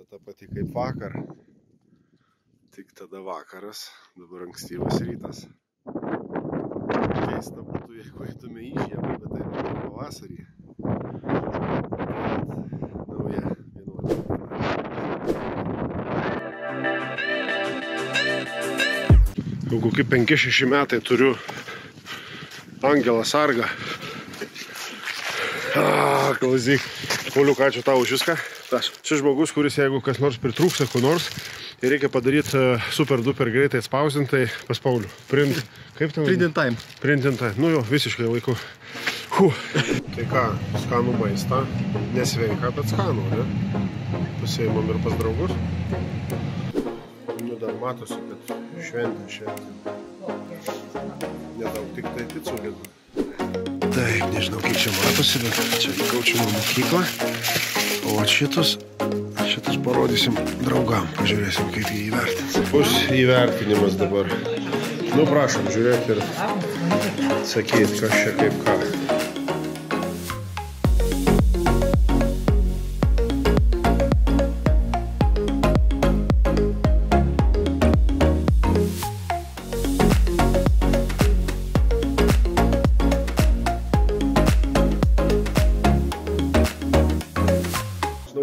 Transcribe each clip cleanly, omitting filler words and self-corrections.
Gamta ta pati kaip vakar. Tik tada vakaras, dabar ankstyvas rytas. Keista būtų, jeigu eitume į žiemą, bet tai yra pavasarį. Nauja 11. Jau kokie 5-6 metai turiu Angelą Sargą. Klausyk. Pauliuk, ačiū tau už viską. Čia žmogus, kuris jeigu kas nors pritrūksta, ko nors, ir reikia padaryti super duper greitai spausdintai pas Paulių. Print. Kaip ten? Print in time. Print in time. Nu jo, visiškai laiku. Tai ką, skanų maistą. Nesveika, bet skanų, ne? Pasiėmam ir pas draugus. Nu, dar matosi, kad šventė. Nedaug tik tai picų lieka. Taip, nežinau, kaip čia matosi, bet čia kaučimo mokykla. O šitus parodysim draugam. Pažiūrėsim, kaip jį įvertins. Bus įvertinimas dabar. Nu, prašom, žiūrėk ir sakyt, kas čia kaip ką.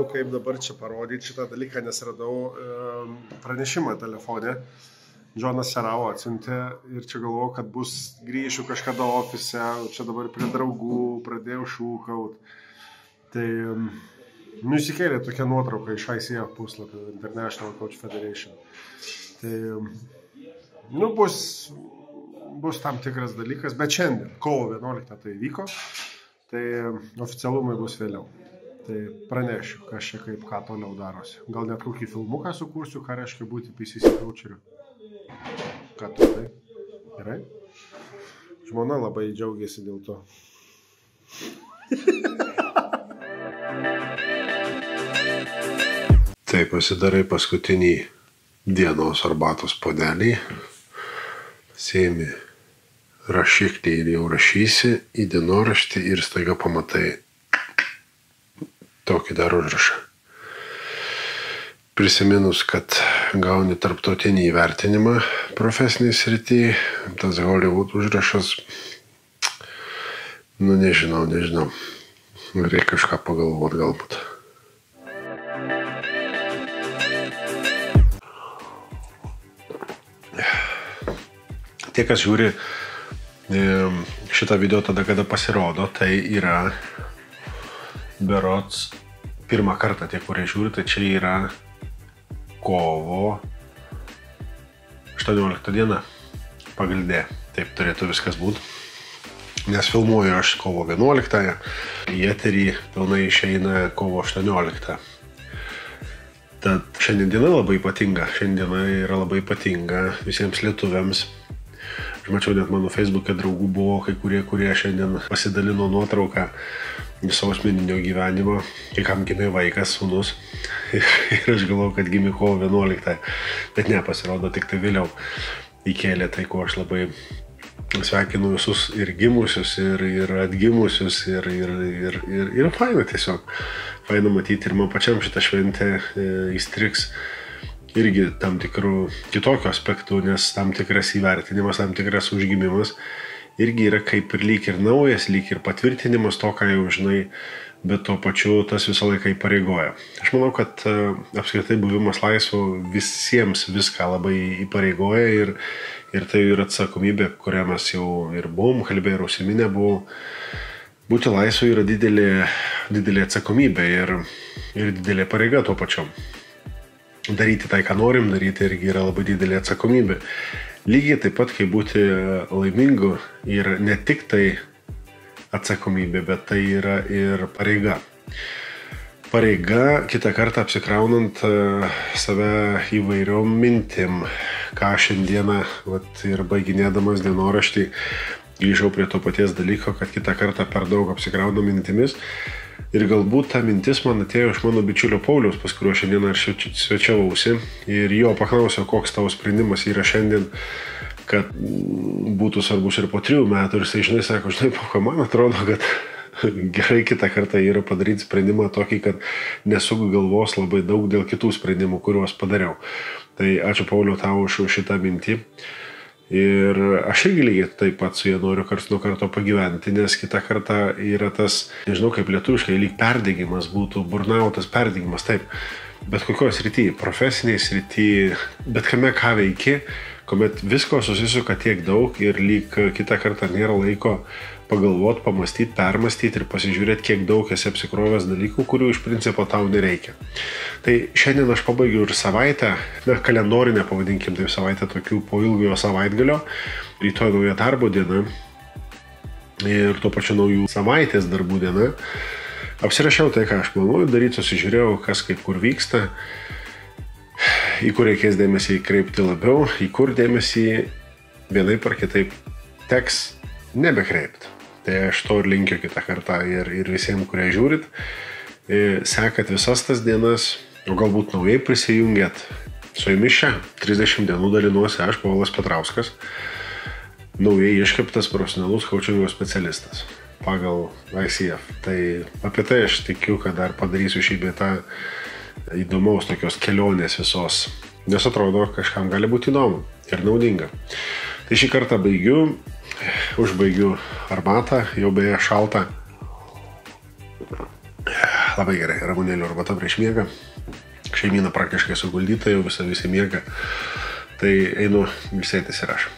Kaip dabar čia parodyti šitą dalyką, nes radau pranešimą telefone. Džonas Seravo atsiuntė ir čia galvojau, kad bus grįšiu kažkada ofise, čia dabar prie draugų, pradėjau šūkaut. Tai nusikėlė tokia nuotrauka iš ICF puslapio, International Coach Federation. Tai nu, bus tam tikras dalykas, bet šiandien, kovo 11 tai vyko, tai oficialumai bus vėliau. Tai pranešiu, kas čia kaip ką toliau darosi. Gal net kokį filmuką sukursiu, ką reiškia būti PCC coacheriu. Ką tu tai? Gerai? Žmona labai džiaugiasi dėl to. Tai pasidarai paskutinį dienos arbatos puodelį. Pasiimi rašiklį ir jau rašysi į dienoraštį ir staiga pamatai tokį dar užrašą. Prisiminus, kad gauni tarptautinį įvertinimą profesinėj srity, tas Hollywood užrašas, nu nežinau. Reikia kažką pagalvot galbūt. Tie, kas žiūri šitą video tada, kada pasirodo, tai yra berods pirmą kartą tie, kurie žiūri, tai čia yra kovo 18 diena pagrindė. Taip turėtų viskas būti. Nes filmuoju aš kovo 11, į eterį pilnai išeina kovo 18. Tad šiandien diena labai ypatinga. Šiandiena yra labai ypatinga visiems lietuviams. Aš mačiau, net mano Facebook'e draugų buvo kai kurie šiandien pasidalino nuotrauką viso asmeninio gyvenimo, kai kam gimė vaikas, sūnus. Ir aš galvoju, kad gimė kovo 11, bet ne, pasirodo tik tai vėliau įkėlė, tai ko aš labai sveikinu visus ir gimusius, ir atgimusius, ir faina tiesiog. Faina matyti ir man pačiam šitą šventę įstriks irgi tam tikrų kitokių aspektų, nes tam tikras įvertinimas, tam tikras užgimimas irgi yra kaip ir lyg ir naujas, lyg ir patvirtinimas to, ką jau žinai, bet tuo pačiu tas visą laiką įpareigoja. Aš manau, kad apskritai buvimas laisvu visiems viską labai įpareigoja ir tai yra atsakomybė, kurią mes jau ir buvom kalbėję ir užsiminę buvo. Būti laisvu yra didelė atsakomybė ir didelė pareiga tuo pačiu. Daryti tai, ką norim daryti, irgi yra labai didelė atsakomybė. Lygiai taip pat, kaip būti laimingu, yra ne tik tai atsakomybė, bet tai yra ir pareiga. Pareiga, kitą kartą apsikraunant save įvairiom mintim, ką šiandieną ir baiginėdamas dienoraštį grįžau prie to paties dalyko, kad kitą kartą per daug apsikraunu mintimis. Ir galbūt ta mintis man atėjo iš mano bičiulio Pauliaus, pas kurio šiandieną ir svečiavausi. Ir jo paklausiau, koks tavo sprendimas yra šiandien, kad būtų svarbus ir po 3 metų. Ir jisai, žinai, sako, man atrodo, kad Gerai kitą kartą yra padaryti sprendimą tokį, kad nesuku galvos labai daug dėl kitų sprendimų, kuriuos padariau. Tai ačiū Pauliau tau už šitą mintį. Ir aš irgi lygiai taip pat su jie noriu karts nuo karto pagyventi, nes kitą kartą yra tas, nežinau kaip lietuviškai, lyg perdegimas būtų, burnautas perdegimas, taip. Bet kokioje srityje, profesinėje srityje, bet kame ką veiki, kuomet visko susisuka tiek daug ir lyg kitą kartą nėra laiko pagalvoti, pamastyti, permastyti ir pasižiūrėti, kiek daug esi apsikrovęs dalykų, kurių iš principo tau nereikia. Tai šiandien aš pabaigiu ir savaitę, kalendorinę pavadinkim taip savaitę tokių po ilgojo savaitgalio, rytoj nauja darbo diena ir tuo pačiu naujų savaitės darbų diena. Apsirašiau tai, ką aš planuoju daryti, susižiūrėjau, kas kaip kur vyksta, į kur reikės dėmesį kreipti labiau, į kur dėmesį vienaip ar kitaip teks nebekreipti. Tai aš to ir linkiu kitą kartą ir visiems, kurie žiūrit, sekat visas tas dienas, o galbūt naujai prisijungėt. Su jumis čia 30 dienų dalinuosi aš, Povilas Petrauskas, naujai iškeptas profesionalus coachingo specialistas pagal ICF. Tai apie tai aš tikiu, kad dar padarysiu šį beitą įdomaus tokios kelionės visos, nes atrodo, kažkam gali būti įdomu ir naudinga. Tai šį kartą užbaigiu arbatą, jau beje šaltą. Labai gerai, ramunėlių arbata prieš miegą. Šeimyna praktiškai suguldyta, jau visi miega. Tai einu ilsėtis ir aš.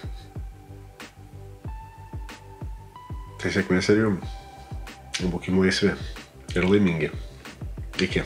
Tai sėkmės ir jums. Būkime laisvi ir laimingi. Iki.